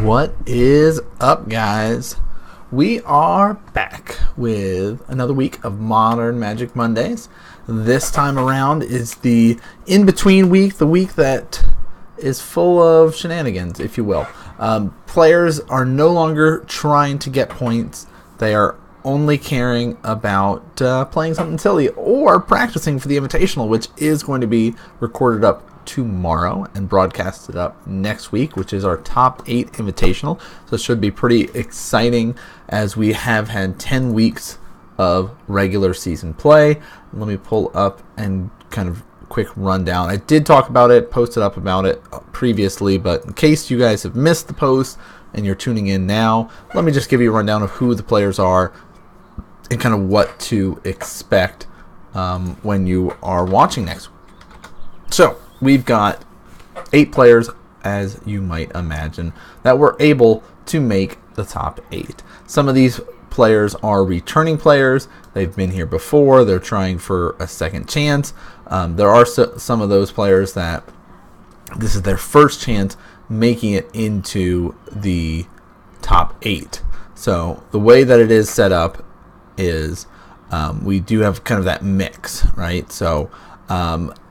What is up, guys? We are back with another week of Modern Magic Mondays. This time around is the in-between week, the week that is full of shenanigans, if you will. Players are no longer trying to get points. They are only caring about playing something silly or practicing for the Invitational, which is going to be recorded up tomorrow and broadcasted up next week, which is our top 8 Invitational. So it should be pretty exciting as we have had 10 weeks of regular season play. Let me pull up and kind of quick rundown. I did talk about it, posted up about it previously, but in case you guys have missed the post and you're tuning in now, let me just give you a rundown of who the players are and kind of what to expect when you are watching next week. So we've got 8 players, as you might imagine, that were able to make the top 8. Some of these players are returning players. They've been here before. They're trying for a second chance. There are some of those players that this is their first chance making it into the top 8. So the way that it is set up is we do have kind of that mix, right? So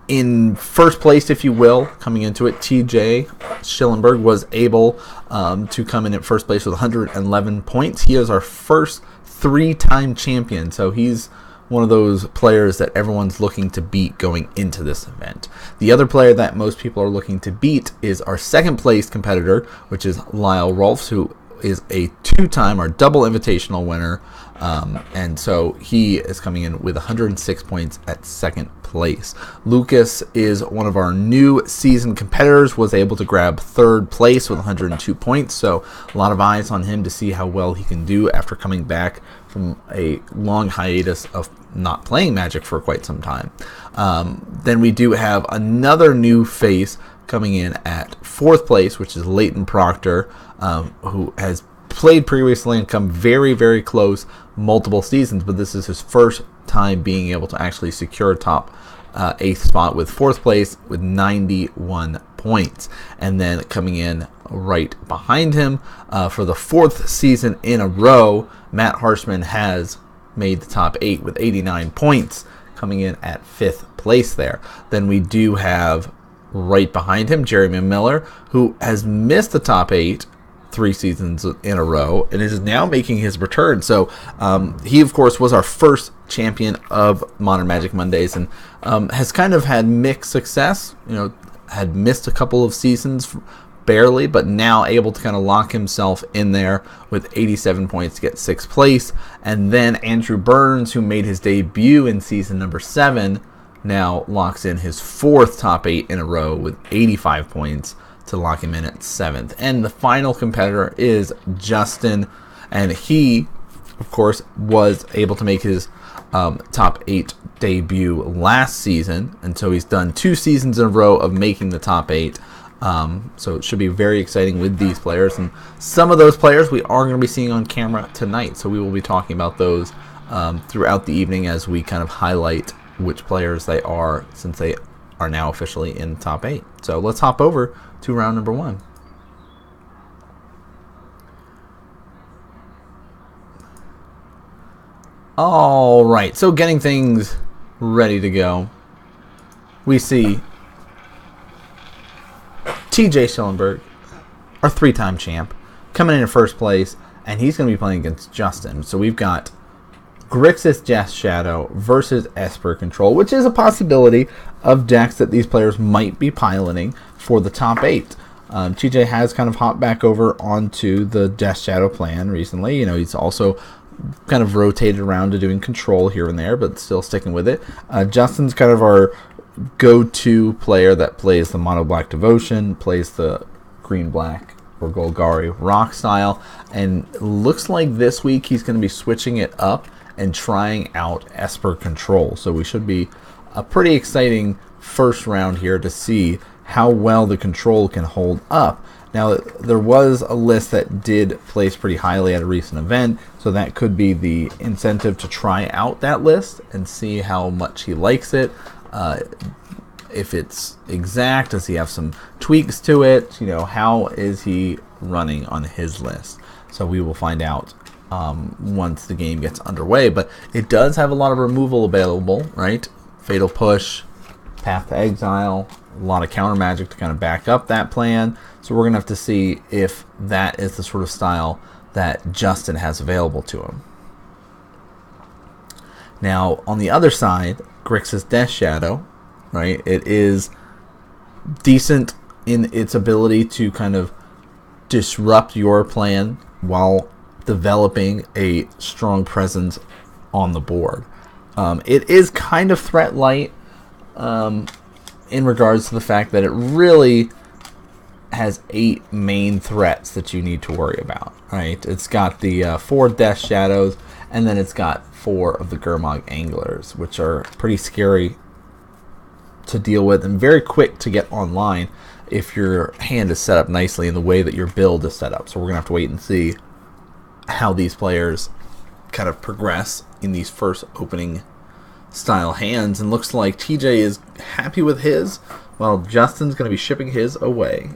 in first place, if you will, coming into it, TJ Schillenberg was able to come in at first place with 111 points. He is our first 3-time champion, so he's one of those players that everyone's looking to beat going into this event. The other player that most people are looking to beat is our second place competitor, which is Lyle Rolfs, who is a 2-time or double invitational winner. And so he is coming in with 106 points at second place. Lucas is one of our new season competitors, was able to grab third place with 102 points. So a lot of eyes on him to see how well he can do after coming back from a long hiatus of not playing Magic for quite some time. Then we do have another new face coming in at fourth place, which is Leighton Proctor, who has played previously and come very, very close multiple seasons, but this is his first time being able to actually secure a top 8th spot with fourth place with 91 points. And then coming in right behind him for the 4th season in a row, Matt Harshman has made the top 8 with 89 points, coming in at 5th place there. Then we do have right behind him Jeremy Miller, who has missed the top 8 3 seasons in a row and is now making his return. So he, of course, was our first champion of Modern Magic Mondays and has kind of had mixed success. You know, had missed a couple of seasons barely, but now able to kind of lock himself in there with 87 points to get 6th place. And then Andrew Burns, who made his debut in season number 7, now locks in his 4th top 8 in a row with 85 points to lock him in at 7th. And the final competitor is Justin, and he, of course, was able to make his top 8 debut last season, and so he's done 2 seasons in a row of making the top 8. So it should be very exciting with these players, and some of those players we are going to be seeing on camera tonight, so we will be talking about those throughout the evening as we kind of highlight which players they are, since they are now officially in the top 8. So let's hop over to round number 1. All right, so getting things ready to go, we see TJ Schillenberg, our 3-time champ, coming in first place, and he's going to be playing against Justin. So we've got Grixis Death Shadow versus Esper Control, which is a possibility of decks that these players might be piloting for the top 8. TJ has kind of hopped back over onto the Death Shadow plan recently. You know, he's also kind of rotated around to doing Control here and there, but still sticking with it. Justin's kind of our go-to player that plays the Mono Black Devotion, plays the Green-Black or Golgari Rock style, and looks like this week he's going to be switching it up and trying out Esper Control. So we should be a pretty exciting first round here to see how well the Control can hold up. Now, there was a list that did place pretty highly at a recent event, so that could be the incentive to try out that list and see how much he likes it. If it's exact, does he have some tweaks to it? You know, how is he running on his list. So we will find out once the game gets underway. But it does have a lot of removal available, right? Fatal Push, Path to Exile, a lot of counter magic to kind of back up that plan. So we're going to have to see if that is the sort of style that Justin has available to him. Now, on the other side, Grixis Death Shadow, right? It is decent in its ability to kind of disrupt your plan while developing a strong presence on the board. It is kind of threat light in regards to the fact that it really has 8 main threats that you need to worry about, right? It's got the 4 Death Shadows, and then it's got 4 of the Gurmag Anglers, which are pretty scary to deal with and very quick to get online if your hand is set up nicely in the way that your build is set up. So we're going to have to wait and see how these players kind of progress in these first opening style hands. And looks like TJ is happy with his, while Justin's going to be shipping his away.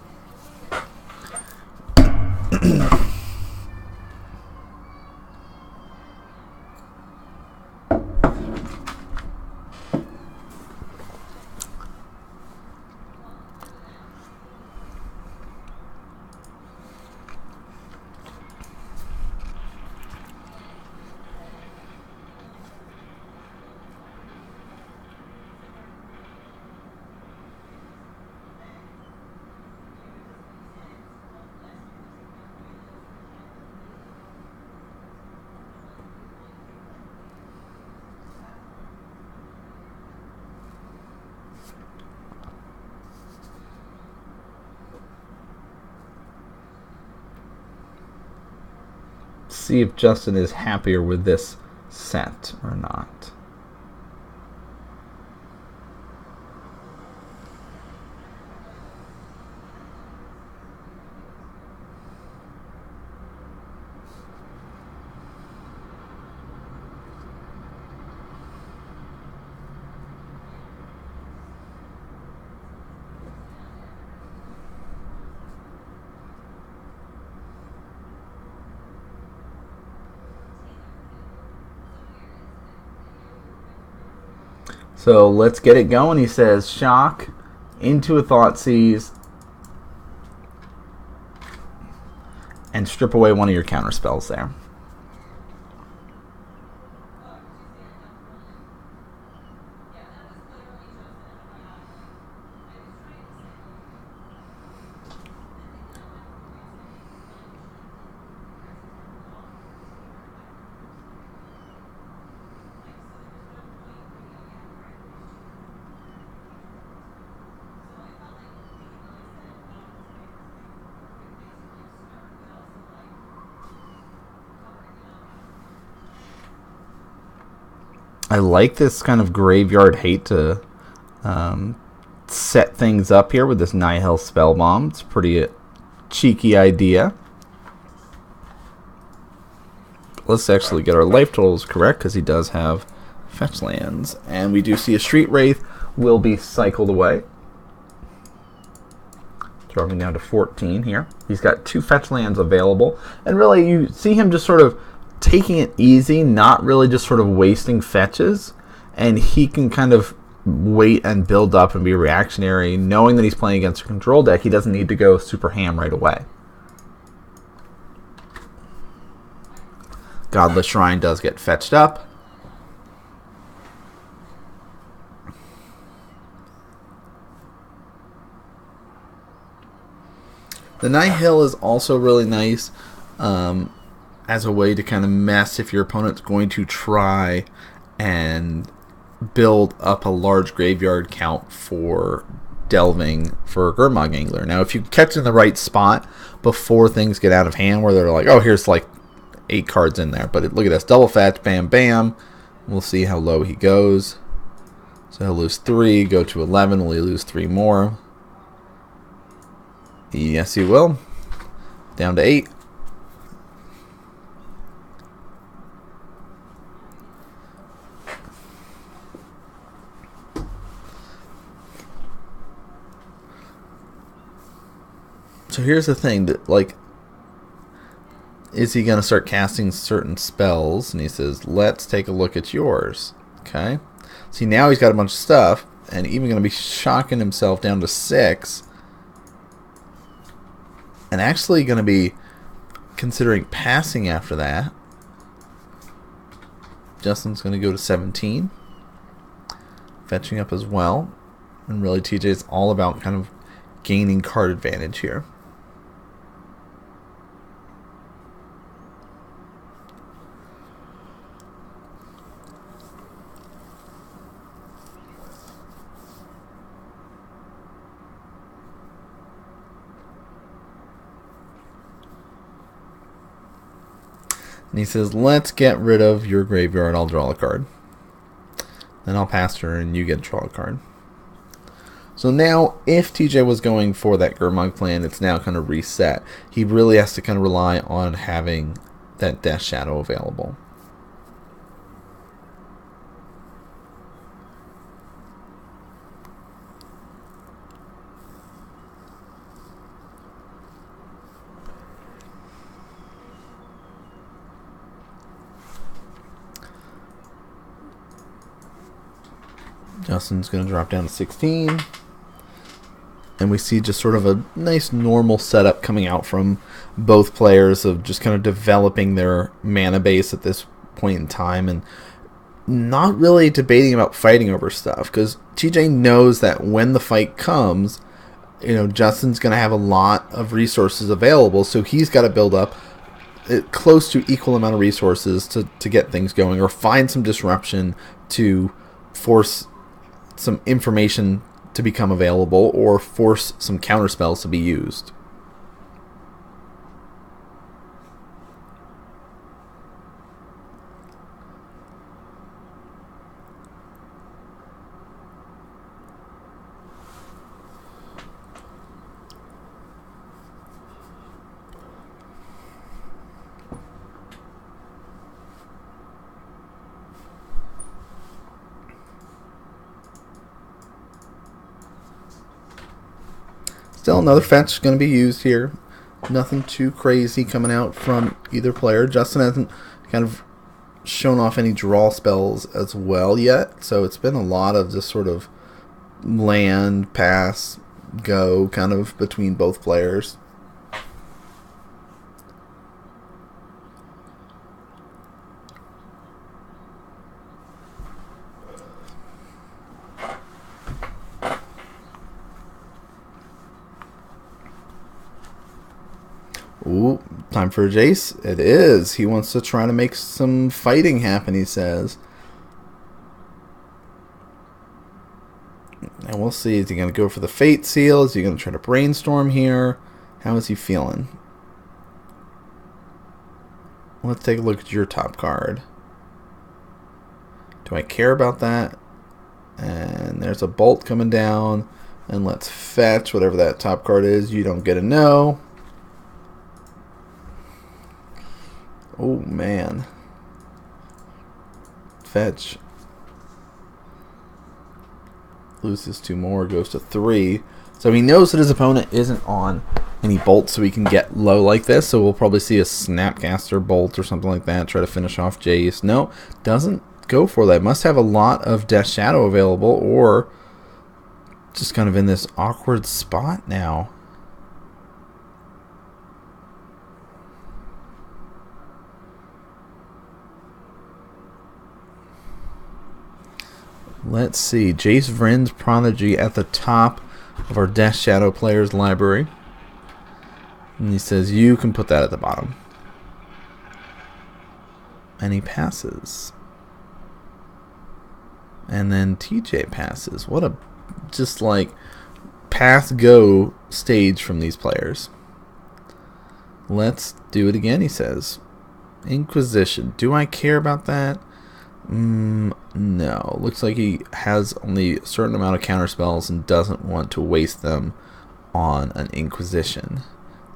See if Justin is happier with this set or not. So let's get it going. He says shock into a Thoughtseize and strip away one of your counter spells there. I like this kind of graveyard hate to set things up here with this Nihil Spell Bomb. It's a pretty cheeky idea. Let's actually get our life totals correct, because he does have fetch lands. And we do see a Street Wraith will be cycled away. Dropping down to 14 here. He's got 2 fetch lands available. And really, you see him just sort of taking it easy, not really just sort of wasting fetches, and he can kind of wait and build up and be reactionary, knowing that he's playing against a control deck. He doesn't need to go super ham right away. Godless Shrine does get fetched up. The Nihil is also really nice as a way to kind of mess if your opponent's going to try and build up a large graveyard count for delving for a Gurmag Angler. Now, if you catch in the right spot before things get out of hand, where they're like, oh, here's like 8 cards in there. But look at this, double fetch, bam, bam. We'll see how low he goes. So he'll lose 3, go to 11. Will he lose 3 more? Yes, he will. Down to 8. So here's the thing, that like is he going to start casting certain spells? And he says, let's take a look at yours. Okay. See, now he's got a bunch of stuff, and even going to be shocking himself down to 6. And actually going to be considering passing after that. Justin's going to go to 17. Fetching up as well. And really, TJ is all about kind of gaining card advantage here. And he says, let's get rid of your graveyard. I'll draw a card. Then I'll pass her and you get to draw a card. So now, if TJ was going for that Gurmag plan, it's now kind of reset. He really has to kind of rely on having that Death Shadow available. Justin's going to drop down to 16. And we see just sort of a nice normal setup coming out from both players of just kind of developing their mana base at this point in time and not really debating about fighting over stuff, because TJ knows that when the fight comes, Justin's going to have a lot of resources available, so he's got to build up close to equal amount of resources to get things going, or find some disruption to force some information to become available, or force some counter spells to be used. Still another fetch going to be used here. Nothing too crazy coming out from either player. Justin hasn't kind of shown off any draw spells as well yet, so it's been a lot of just sort of land, pass, go kind of between both players. Ooh, time for a Jace. It is. He wants to try to make some fighting happen, he says. And we'll see. Is he going to go for the Fate Seal? Is he going to try to brainstorm here? How is he feeling? Let's take a look at your top card. Do I care about that? And there's a bolt coming down. And let's fetch whatever that top card is. You don't get a no. Oh, man. Fetch. Loses 2 more, goes to 3. So he knows that his opponent isn't on any bolts, so he can get low like this. So we'll probably see a Snapcaster bolt or something like that. Try to finish off Jace. No, doesn't go for that. Must have a lot of Death Shadow available, or just kind of in this awkward spot now. Let's see. Jace Vryn's Prodigy at the top of our Death Shadow players library. And he says, you can put that at the bottom. And he passes. And then TJ passes. What a just like pass-go stage from these players. Let's do it again, he says. Inquisition. Do I care about that? No. Looks like he has only a certain amount of counter spells and doesn't want to waste them on an Inquisition.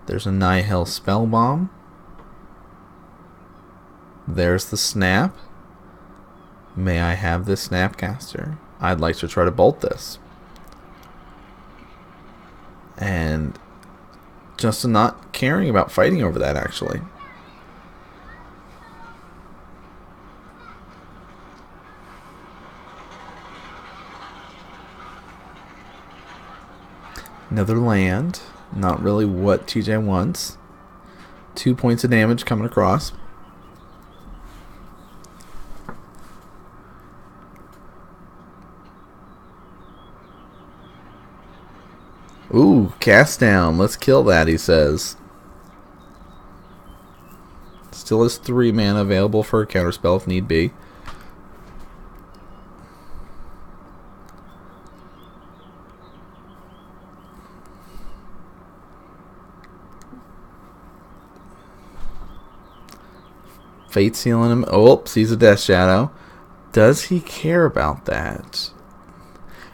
There's a Nihil Spell Bomb. There's the Snap. May I have this Snapcaster? I'd like to try to bolt this. And Justin not caring about fighting over that, actually. Another land. Not really what TJ wants. 2 points of damage coming across. Ooh, cast down. Let's kill that, he says. Still has 3 mana available for a counterspell if need be. Fate sealing him. Oh, sees a Death Shadow. Does he care about that?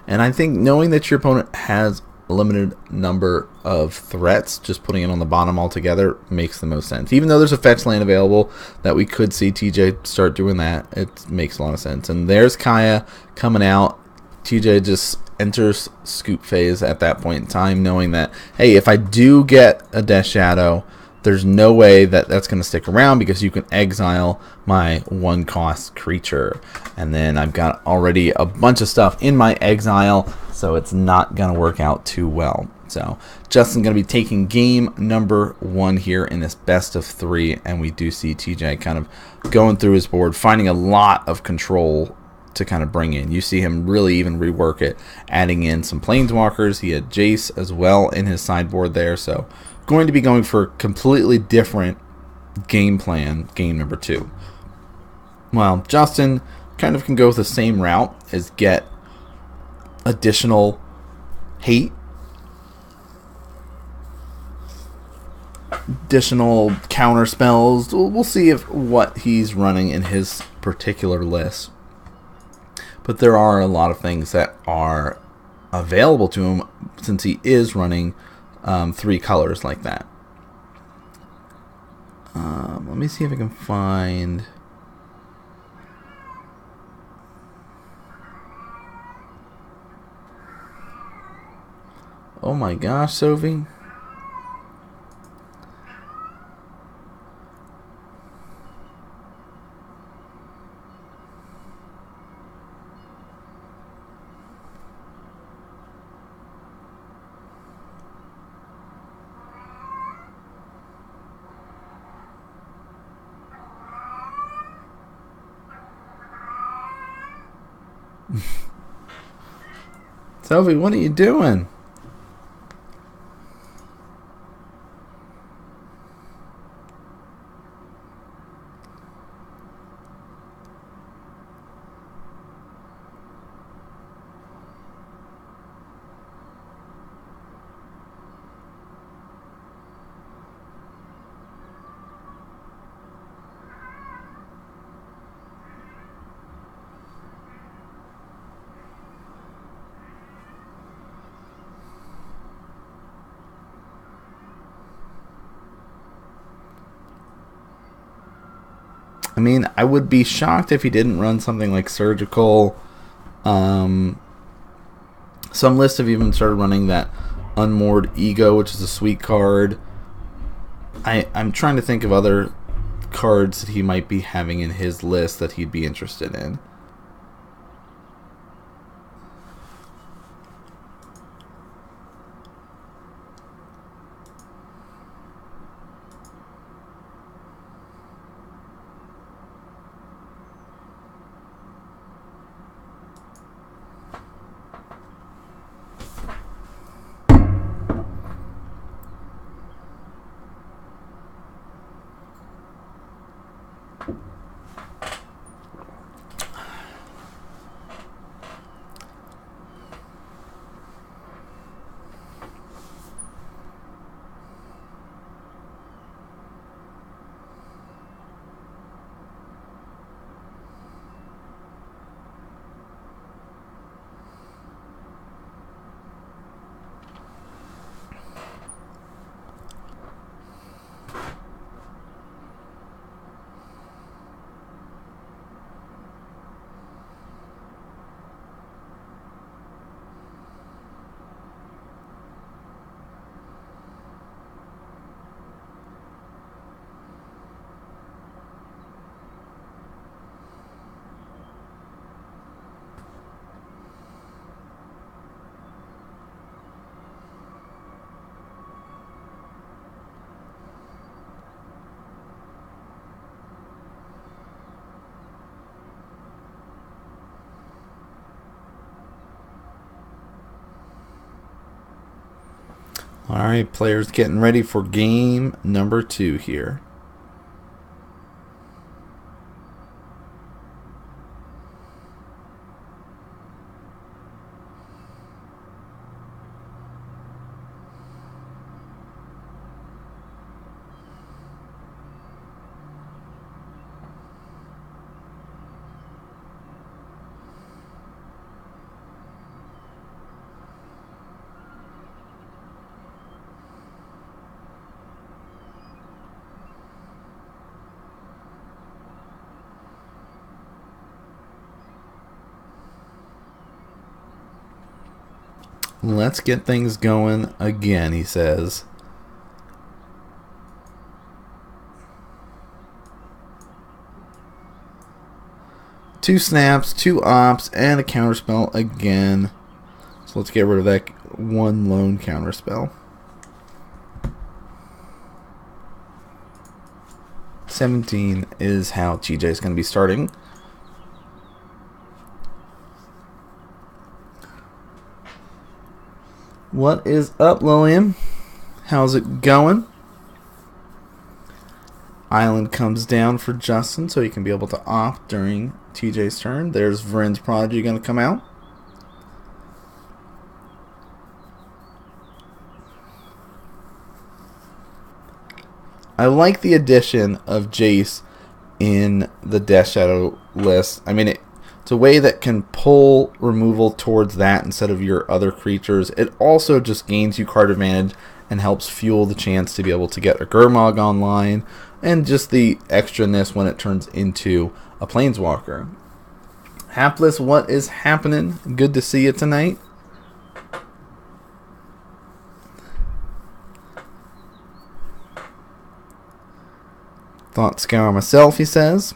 And I think knowing that your opponent has a limited number of threats, just putting it on the bottom altogether makes the most sense. Even though there's a fetch land available that we could see TJ start doing that, it makes a lot of sense. And there's Kaya coming out. TJ just enters scoop phase at that point in time, knowing that, hey, if I do get a Death Shadow, there's no way that that's going to stick around because you can exile my 1-cost creature. And then I've got already a bunch of stuff in my exile, so it's not going to work out too well. So Justin's going to be taking game number 1 here in this best of 3, and we do see TJ kind of going through his board, finding a lot of control to kind of bring in. You see him really even rework it, adding in some Planeswalkers. He had Jace as well in his sideboard there, so going to be going for a completely different game plan, game number 2. Well, Justin kind of can go the same route as get additional hate, additional counter spells. We'll see if what he's running in his particular list. But there are a lot of things that are available to him since he is running 3 colors like that. Let me see if I can find. Oh my gosh, Sophie. Sophie, what are you doing? I mean, I would be shocked if he didn't run something like Surgical. Some lists have even started running that Unmoored Ego, which is a sweet card. I'm trying to think of other cards that he might be having in his list that he'd be interested in. Alright, players getting ready for game number 2 here. Let's get things going again, he says. Two snaps, 2 ops, and a counterspell again. So let's get rid of that one lone counterspell. 17 is how TJ is going to be starting. What is up, Lillian? How's it going? Island comes down for Justin, so he can be able to opt during TJ's turn. There's Vrin's Prodigy going to come out. I like the addition of Jace in the Death Shadow list. I mean, it's a way that can pull removal towards that instead of your other creatures. It also just gains you card advantage and helps fuel the chance to be able to get a Gurmag online, and just the extraness when it turns into a Planeswalker. Hapless, what is happening? Good to see you tonight. Thought Scour myself, he says.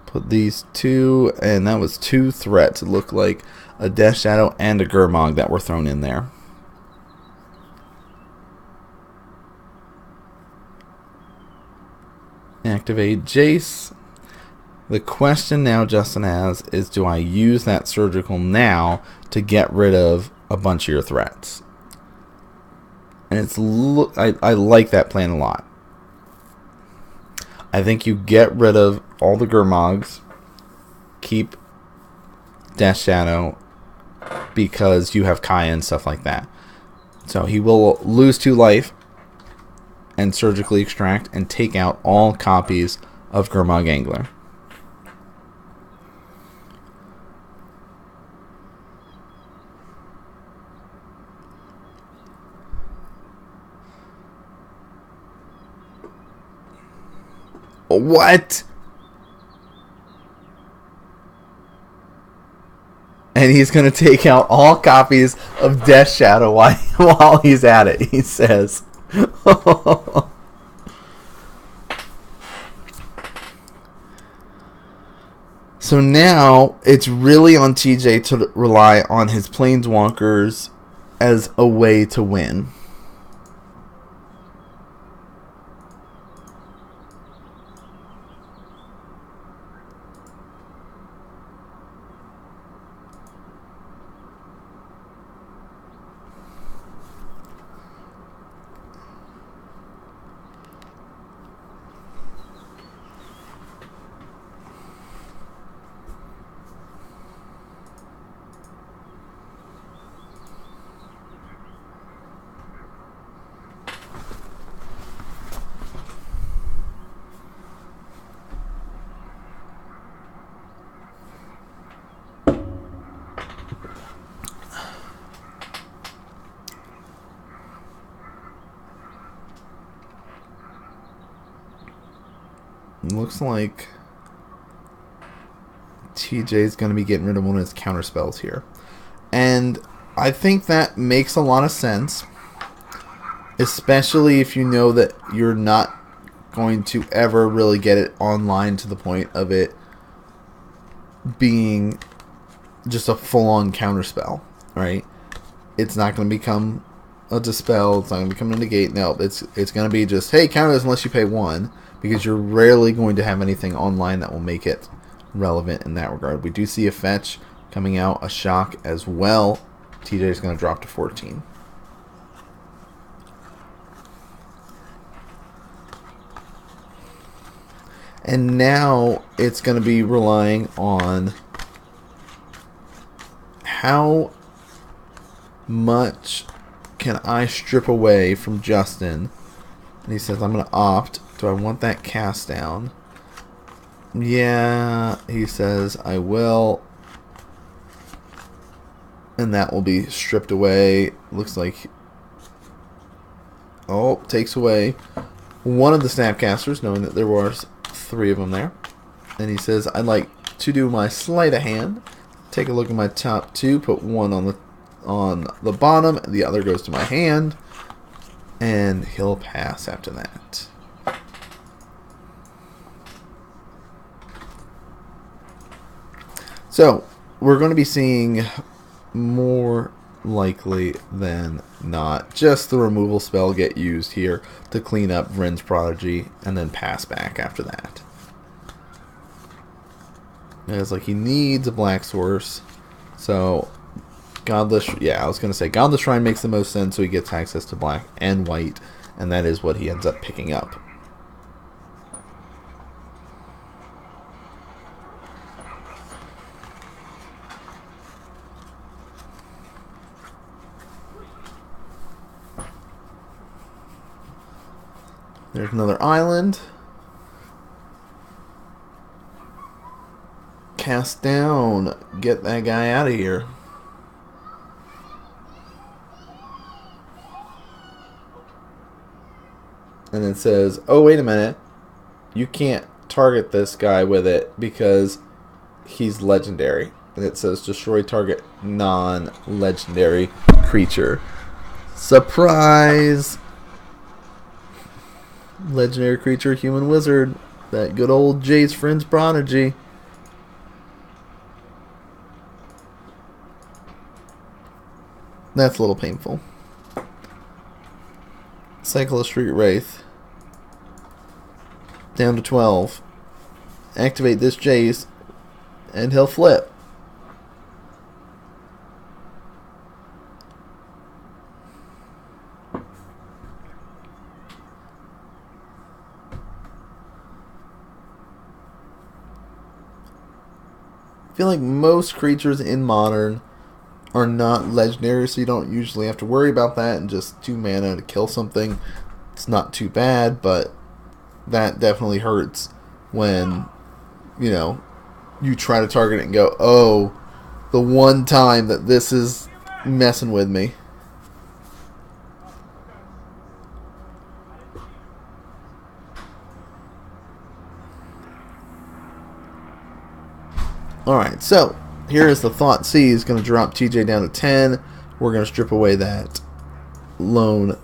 Put these 2, and that was 2 threats. It looked like a Death Shadow and a Gurmag that were thrown in there. Activate Jace. The question now Justin has is, do I use that surgical now to get rid of a bunch of your threats? And I like that plan a lot. I think you get rid of all the Gurmags, keep Death Shadow, because you have Kaya and stuff like that. So he will lose 2 life and surgically extract and take out all copies of Gurmag Angler. What? And he's going to take out all copies of Death Shadow while he's at it, he says. So now it's really on TJ to rely on his Planeswalkers as a way to win. Looks like TJ's going to be getting rid of one of his counter spells here. And I think that makes a lot of sense, especially if you know that you're not going to ever really get it online to the point of it being just a full-on counter spell, right? It's not going to become a dispel. It's not going to become a negate. No, it's going to be just, hey, counter this unless you pay 1, because you're rarely going to have anything online that will make it relevant in that regard. We do see a fetch coming out, a shock as well. TJ is going to drop to 14. And now it's going to be relying on how much can I strip away from Justin. And he says, I'm going to opt. Do I want that cast down? Yeah, he says, I will. And that will be stripped away. Looks like... Oh, takes away one of the Snapcasters, knowing that there was 3 of them there. And he says, I'd like to do my sleight of hand. Take a look at my top 2. Put one on the bottom. The other goes to my hand. And he'll pass after that. So, we're going to be seeing more likely than not just the removal spell get used here to clean up Vryn's Prodigy and then pass back after that. And it's like he needs a black source. So, Godless... Yeah, I was going to say Godless Shrine makes the most sense, so he gets access to black and white, and that is what he ends up picking up. There's another island. Cast down. Get that guy out of here. And it says, oh, wait a minute. You can't target this guy with it because he's legendary. And it says, destroy target non-legendary creature. Surprise! Legendary creature, human wizard. That good old Jace Vryn's Prodigy. That's a little painful. Cycle of Street Wraith. Down to 12. Activate this Jace, and he'll flip. I feel like most creatures in Modern are not legendary, so you don't usually have to worry about that, and just 2 mana to kill something. It's not too bad, but that definitely hurts when, you know, you try to target it and go, oh, the one time that this is messing with me. Alright, so here is the Thought C is going to drop TJ down to 10. We're going to strip away that lone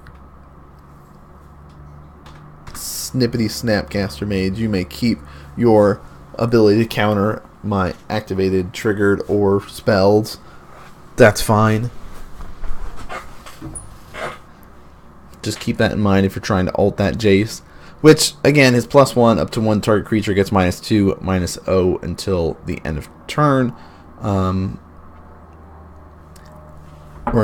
snippety Snapcaster Mage. You may keep your ability to counter my activated, triggered, or spells. That's fine. Just keep that in mind if you're trying to ult that Jace. Which, again, his +1 up to 1 target creature gets -2, -0 until the end of turn. Or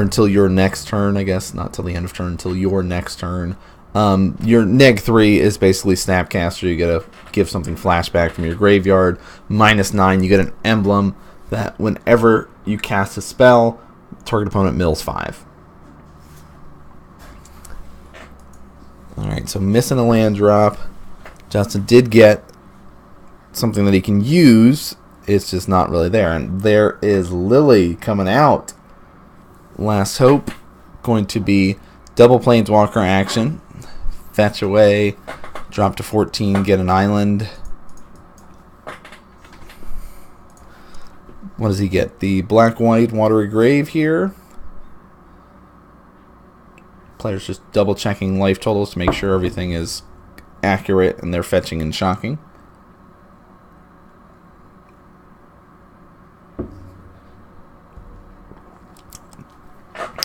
until your next turn, I guess. Not till the end of turn, until your next turn. Your -3 is basically Snapcaster. You gotta give something flashback from your graveyard. -9, you get an emblem that whenever you cast a spell, target opponent mills 5. Alright, so missing a land drop. Justin did get something that he can use. It's just not really there. And there is Lily coming out. Last Hope. Going to be double Planeswalker action. Fetch away. Drop to 14. Get an island. What does he get? The black-white Watery Grave here. Players just double checking life totals to make sure everything is accurate and they're fetching and shocking.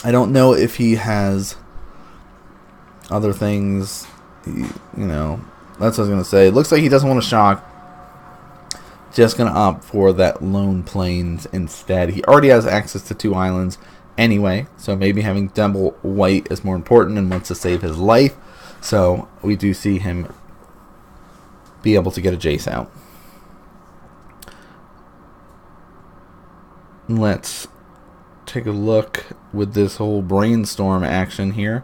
I don't know if he has other things, you know, that's what I was going to say. It looks like he doesn't want to shock. Just going to opt for that lone plains instead. He already has access to 2 islands anyway, so maybe having double white is more important and wants to save his life. So we do see him be able to get a Jace out. Let's take a look with this whole brainstorm action here.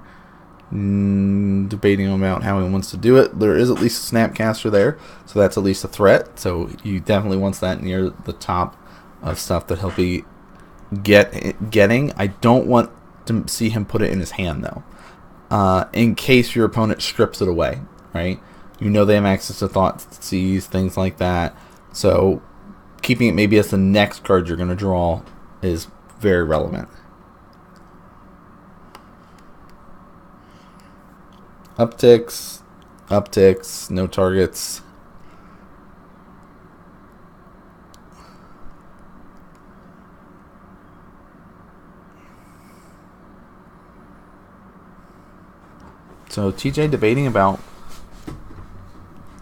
Debating about how he wants to do it. There is at least a Snapcaster there, so that's at least a threat. So he definitely wants that near the top of stuff that he'll be getting. I don't want to see him put it in his hand, though, in case your opponent strips it away, right? You know they have access to Thoughtseize, things like that. So keeping it maybe as the next card you're going to draw is very relevant. Upticks, no targets. So TJ debating about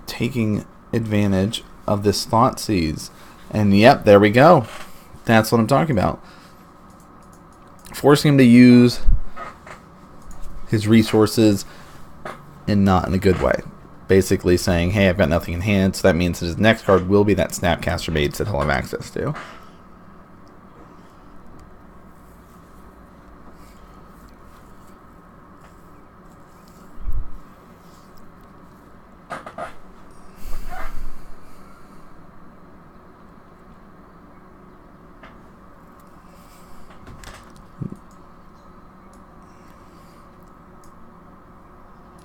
taking advantage of this Thoughtseize. And yep, there we go. That's what I'm talking about. Forcing him to use his resources and not in a good way. Basically saying, hey, I've got nothing in hand, so that means that his next card will be that Snapcaster Mage that he'll have access to.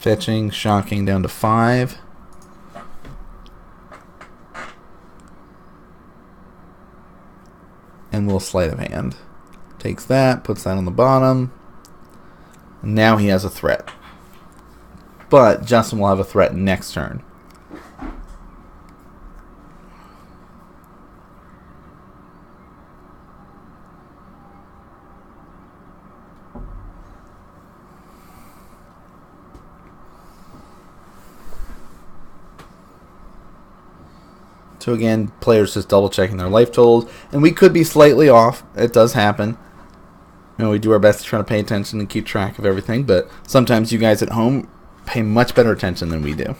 Fetching, shocking down to 5. And we'll sleight of hand. Takes that, puts that on the bottom. Now he has a threat. But Justin will have a threat next turn. So again, players just double checking their life totals, and we could be slightly off. It does happen. You know, we do our best to try to pay attention and keep track of everything, but sometimes you guys at home pay much better attention than we do.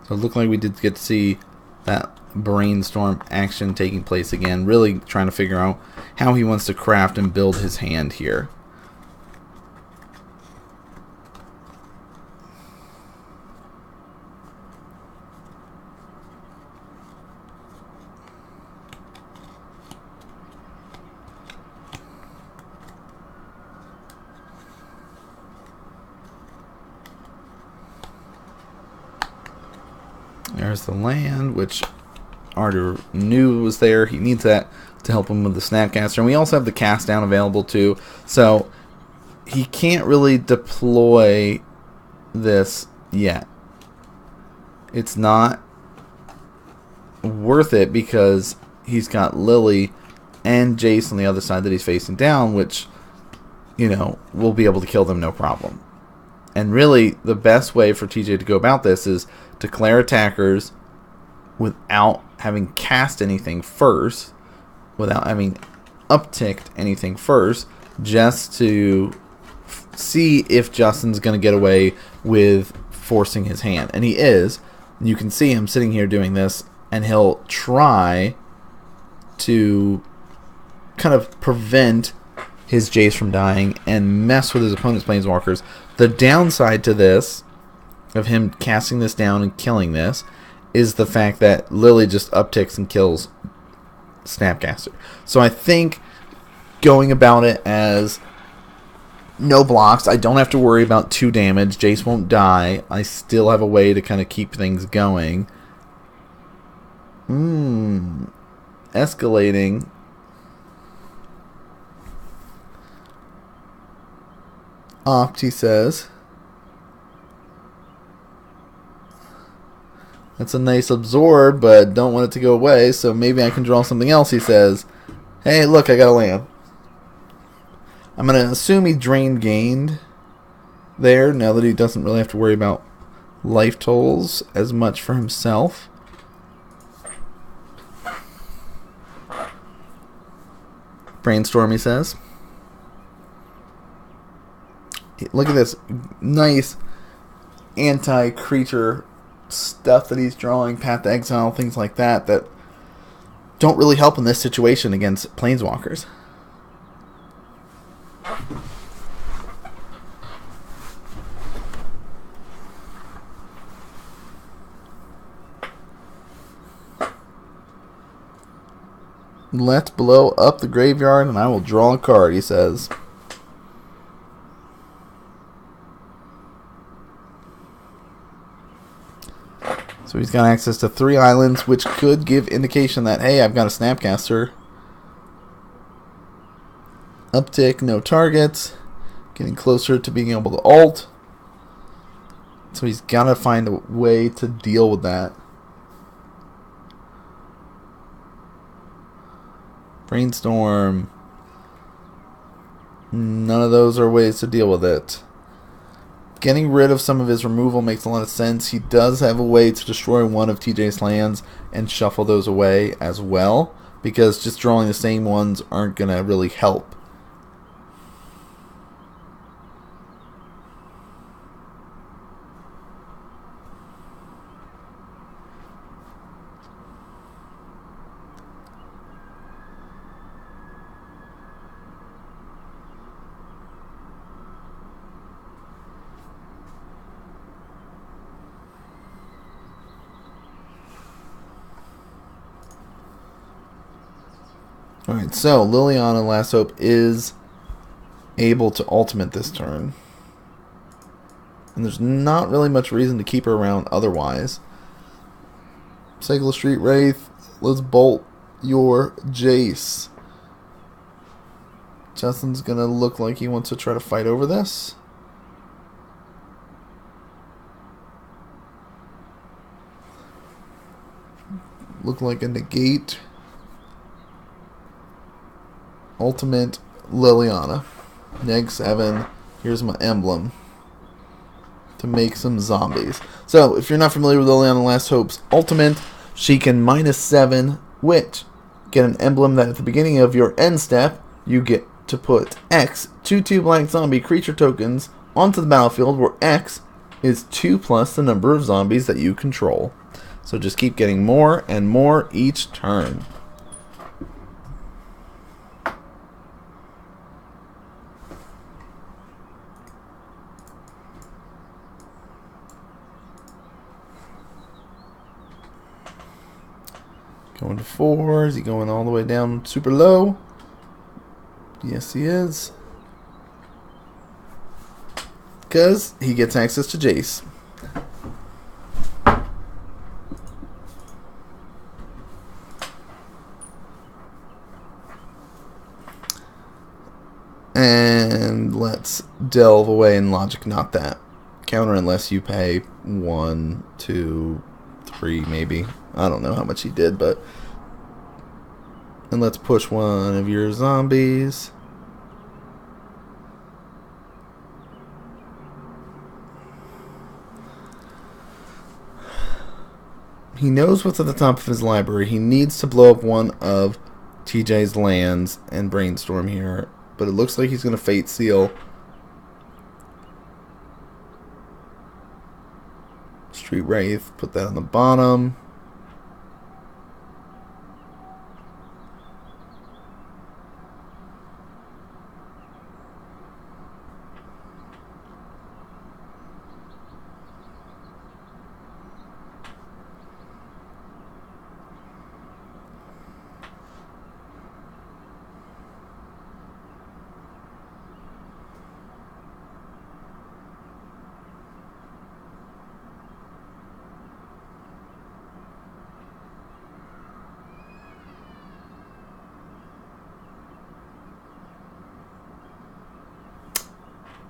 So it looked like we did get to see that brainstorm action taking place again, really trying to figure out how he wants to craft and build his hand here. There's the land, which Arthur knew was there. He needs that to help him with the Snapcaster. And we also have the cast down available too. So he can't really deploy this yet. It's not worth it because he's got Lily and Jace on the other side that he's facing down, which, you know, will be able to kill them no problem. And really, the best way for TJ to go about this is declare attackers without having cast anything first, without having upticked anything first, just to see if Justin's going to get away with forcing his hand. And he is. You can see him sitting here doing this, and he'll try to kind of prevent his Jace from dying and mess with his opponent's Planeswalkers. The downside to this, of him casting this down and killing this, is the fact that Lily just upticks and kills Snapcaster. So I think going about it as no blocks, I don't have to worry about 2 damage. Jace won't die. I still have a way to kind of keep things going. Escalating. Opt, he says. That's a nice absorb, but don't want it to go away, so maybe I can draw something else, he says. Hey, look, I got a land. I'm going to assume he gained there, now that he doesn't really have to worry about life totals as much for himself. Brainstorm, he says. Look at this nice anti-creature stuff that he's drawing, Path to Exile, things like that, that don't really help in this situation against Planeswalkers. Let's blow up the graveyard and I will draw a card, he says. So he's got access to 3 islands, which could give indication that, hey, I've got a Snapcaster. Uptick, no targets. Getting closer to being able to ult. So he's got to find a way to deal with that. Brainstorm. None of those are ways to deal with it. Getting rid of some of his removal makes a lot of sense. He does have a way to destroy one of TJ's lands and shuffle those away as well, because just drawing the same ones aren't going to really help. Alright, so Liliana, Last Hope, is able to ultimate this turn. And there's not really much reason to keep her around otherwise. Cycle Street Wraith, let's bolt your Jace. Justin's going to look like he wants to try to fight over this. Look like a negate. Ultimate Liliana. Neg 7. Here's my emblem to make some zombies. So, if you're not familiar with Liliana Last Hope's ultimate, she can -7 wit. Get an emblem that at the beginning of your end step, you get to put X 2/2 black zombie creature tokens onto the battlefield, where X is 2 plus the number of zombies that you control. So just keep getting more and more each turn. Going to 4. Is he going all the way down super low? Yes, he is. Because he gets access to Jace. And let's delve away in logic, not that. Counter unless you pay 1, 2, 3 maybe. I don't know how much he did, but... And let's push one of your zombies. He knows what's at the top of his library. He needs to blow up one of TJ's lands and brainstorm here. But it looks like he's going to Fate Seal. Street Wraith, put that on the bottom.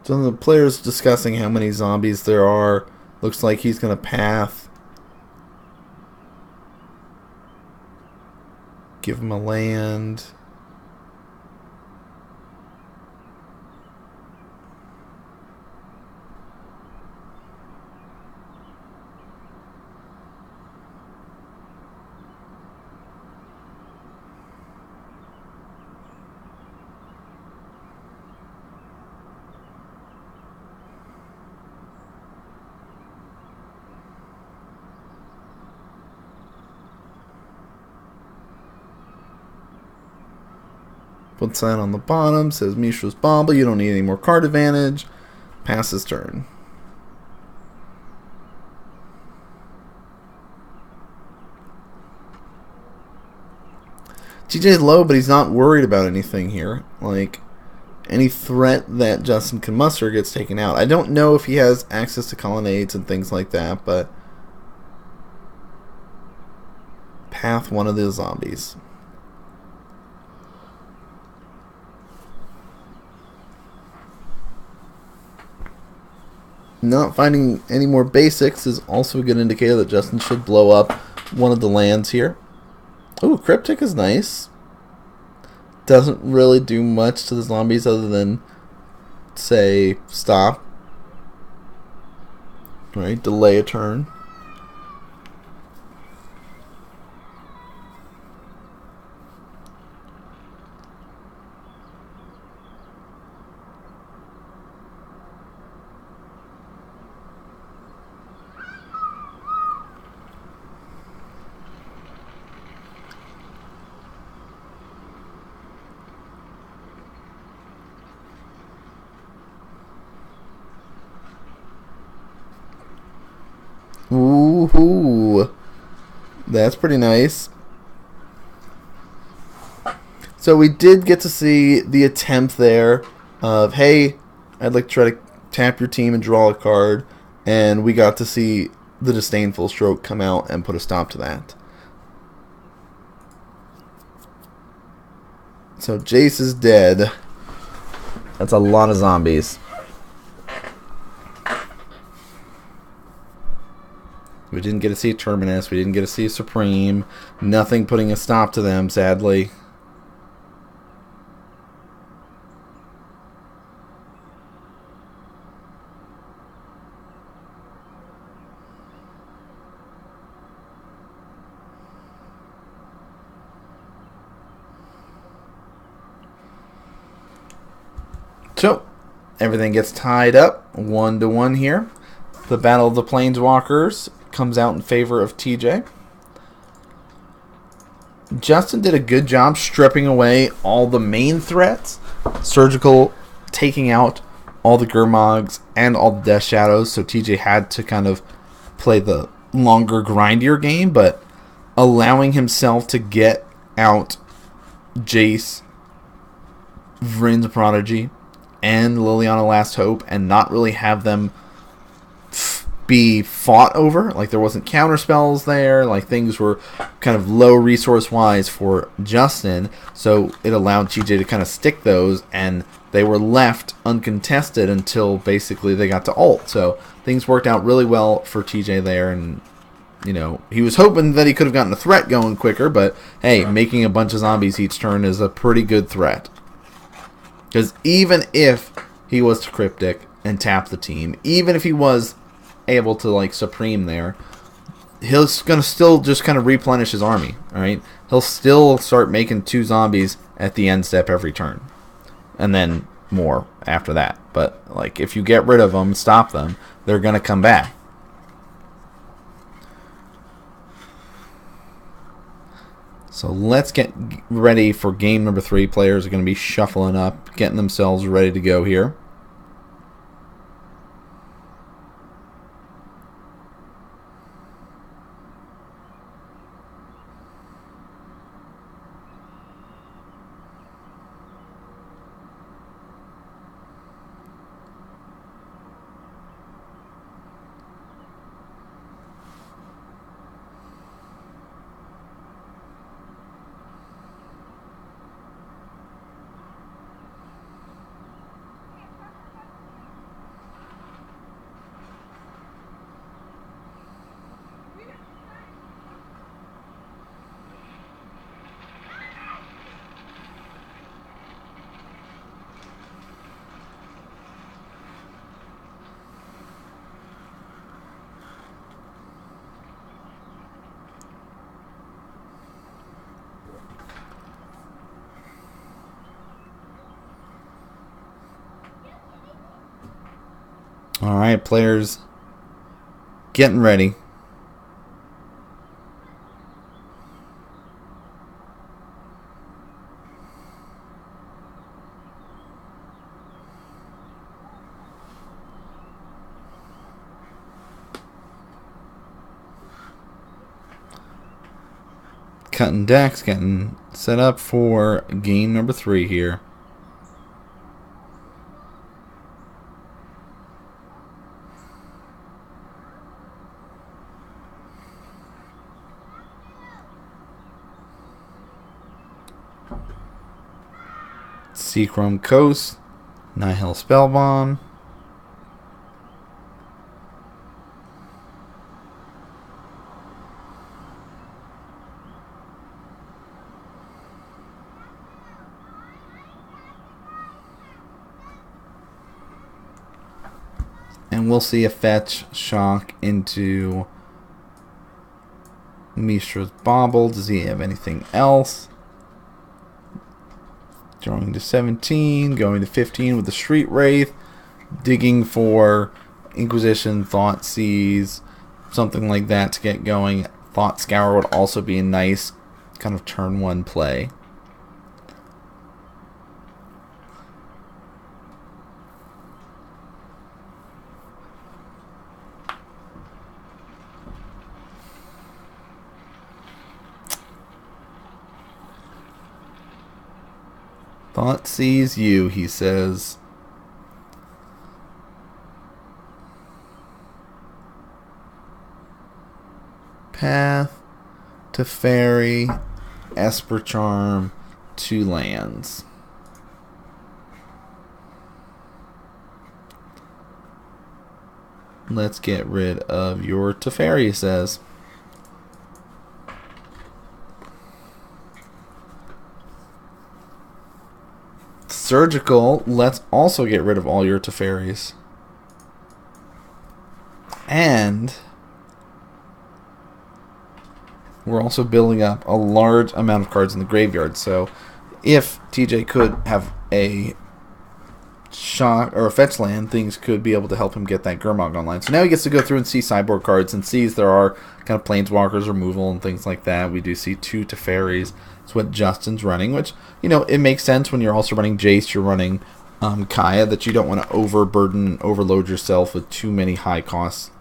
So the player's discussing how many zombies there are. Looks like he's going to path. Give him a land. Puts that on the bottom. Says Mishra's Bauble. You don't need any more card advantage. Passes turn. TJ's low, but he's not worried about anything here. Like, any threat that Justin can muster gets taken out. I don't know if he has access to colonnades and things like that, but path one of the zombies. Not finding any more basics is also a good indicator that Justin should blow up one of the lands here. Ooh, Cryptic is nice. Doesn't really do much to the zombies other than say stop. Right, delay a turn. Ooh, that's pretty nice. So we did get to see the attempt there of, hey, I'd like to try to tap your team and draw a card, and we got to see the Disdainful Stroke come out and put a stop to that. So Jace is dead. That's a lot of zombies. We didn't get to see Terminus. We didn't get to see Supreme. Nothing putting a stop to them, sadly. So, everything gets tied up 1-1 here. The Battle of the Planeswalkers comes out in favor of TJ. Justin did a good job stripping away all the main threats. Surgical taking out all the Gurmogs and all the Death Shadows, so TJ had to kind of play the longer, grindier game, but allowing himself to get out Jace, Vryn's Prodigy, and Liliana Last Hope and not really have them be fought over. Like, there wasn't counter spells there, like things were kind of low resource wise for Justin, so it allowed TJ to kind of stick those, and they were left uncontested until basically they got to ult. So things worked out really well for TJ there, and you know, he was hoping that he could have gotten a threat going quicker, but hey, making a bunch of zombies each turn is a pretty good threat. Because even if he was to Cryptic and tap the team, even if he was able to like Supreme there, he's going to still just kind of replenish his army, alright? He'll still start making 2 zombies at the end step every turn. And then more after that. But like, if you get rid of them, stop them, they're going to come back. So let's get ready for game number 3. Players are going to be shuffling up, getting themselves ready to go here. Alright, players getting ready. cutting decks, getting set up for game number 3 here. Seachrome Coast, Nihil Spellbomb. And we'll see a fetch shock into Mishra's Bauble. Does he have anything else? Drawing to 17, going to 15 with the Street Wraith, digging for Inquisition, Thought Seize, something like that to get going. Thought Scour would also be a nice kind of turn 1 play. Thought sees you, he says. Path to Fairy, Esper Charm, 2 lands. Let's get rid of your Teferi, he says. Surgical, let's also get rid of all your Teferis. And we're also building up a large amount of cards in the graveyard. So if TJ could have a shock or a fetch land, things could be able to help him get that Gurmag online. So now he gets to go through and see sideboard cards and sees there are kind of Planeswalkers removal and things like that. We do see 2 Teferis. It's what Justin's running, which, you know, it makes sense when you're also running Jace, you're running Kaya, that you don't want to overload yourself with too many high-cost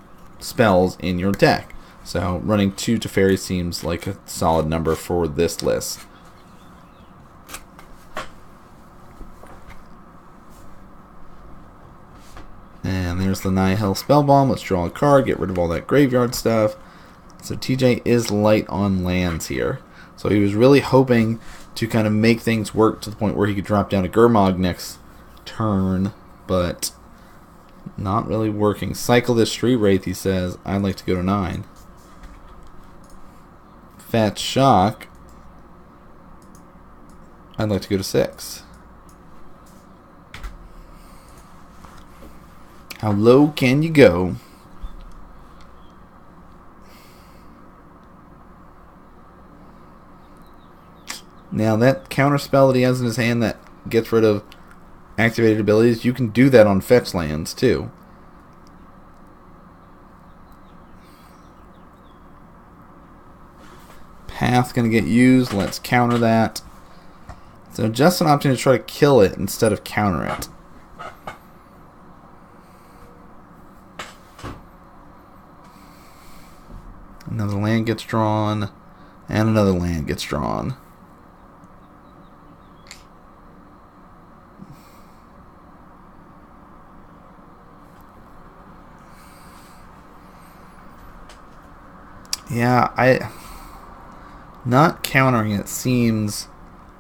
spells in your deck. So running 2 Teferi seems like a solid number for this list. And there's the Nihil Spellbomb. Let's draw a card, get rid of all that graveyard stuff. So TJ is light on lands here. So he was really hoping to kind of make things work to the point where he could drop down a Gurmag next turn, but not really working. Cycle this Street Wraith, he says. I'd like to go to 9. Fat Shock. I'd like to go to 6. How low can you go? Now that counter spell that he has in his hand that gets rid of activated abilities, you can do that on fetch lands too. Path gonna get used. Let's counter that. So just an option to try to kill it instead of counter it. Another land gets drawn, and another land gets drawn. Yeah, not countering it seems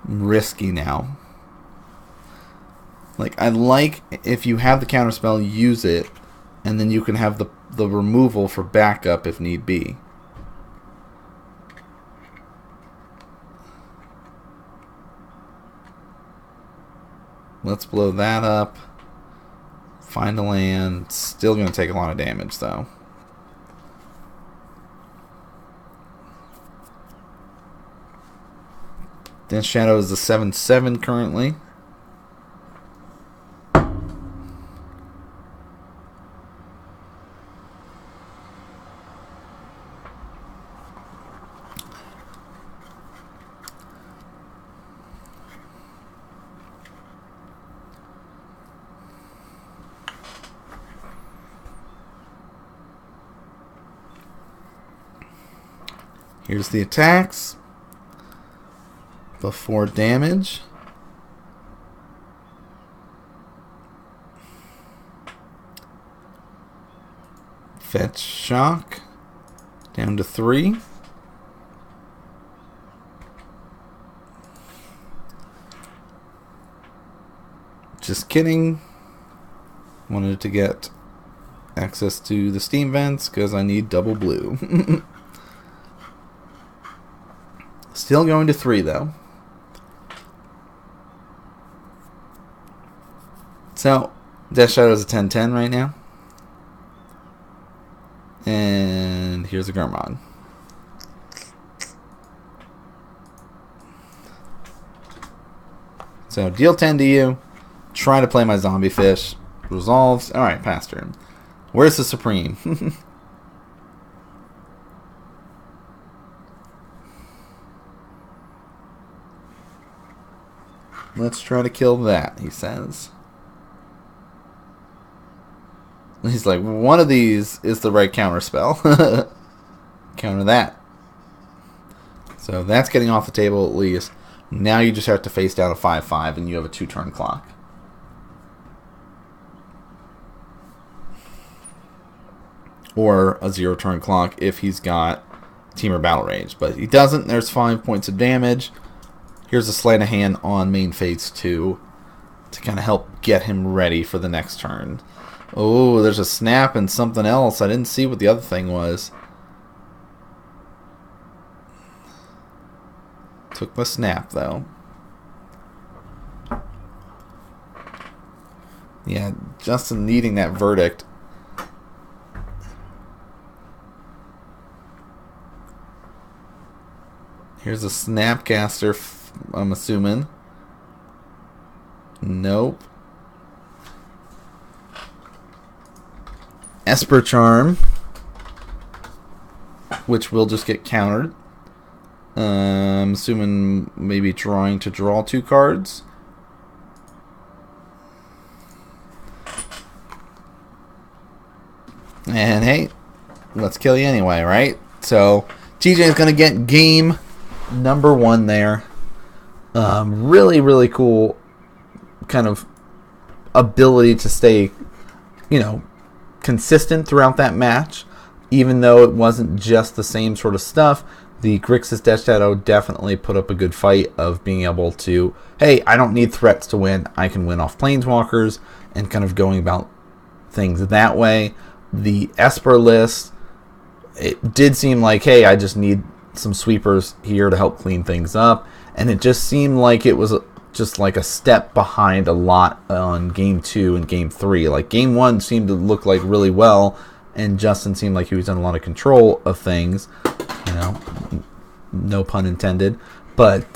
risky now. Like, I like if you have the counter spell, use it, and then you can have the removal for backup if need be. Let's blow that up. Find a land. Still going to take a lot of damage, though. Dense Shadow is the 7/7 currently. Here's the attacks. before damage. Fetch shock down to 3. Just kidding. Wanted to get access to the steam vents because I need double blue. Still going to 3 though. So Death Shadow is a 10-10 right now. And here's a Gurmag. So deal 10 to you. Try to play my zombie fish. Resolves. Alright, pass turn. Where's the Supreme? Let's try to kill that, he says. He's like, one of these is the right counter spell. Counter that. So that's getting off the table at least. Now you just have to face down a 5/5 and you have a 2-turn clock. Or a 0-turn clock if he's got Teamer Battle Rage. But he doesn't. There's 5 points of damage. Here's a sleight of hand on main phase 2 to kind of help get him ready for the next turn. Oh, there's a snap and something else. I didn't see what the other thing was. Took the snap, though. Yeah, Justin needing that verdict. Here's a Snapcaster, I'm assuming. Nope. Esper Charm, which will just get countered. I'm assuming maybe trying to draw 2 cards. And hey, let's kill you anyway, right? So TJ is going to get game number 1 there. Really, really cool kind of ability to stay, you know, consistent throughout that match, even though it wasn't just the same sort of stuff. The Grixis Death Shadow definitely put up a good fight of being able to, hey, I don't need threats to win. I can win off Planeswalkers, and kind of going about things that way. The Esper list, it did seem like, hey, I just need some sweepers here to help clean things up, and it just seemed like it was just like a step behind a lot on game 2 and game 3. Like game 1 seemed to look like really well, and Justin seemed like he was in a lot of control of things, you know, no pun intended. But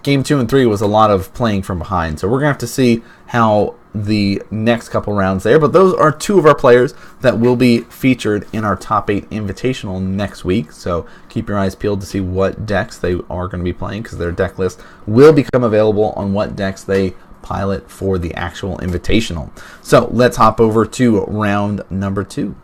game 2 and 3 was a lot of playing from behind. So we're gonna have to see how the next couple rounds there. But those are 2 of our players that will be featured in our top 8 invitational next week. So keep your eyes peeled to see what decks they are going to be playing, because their deck list will become available on what decks they pilot for the actual invitational. So let's hop over to round number 2.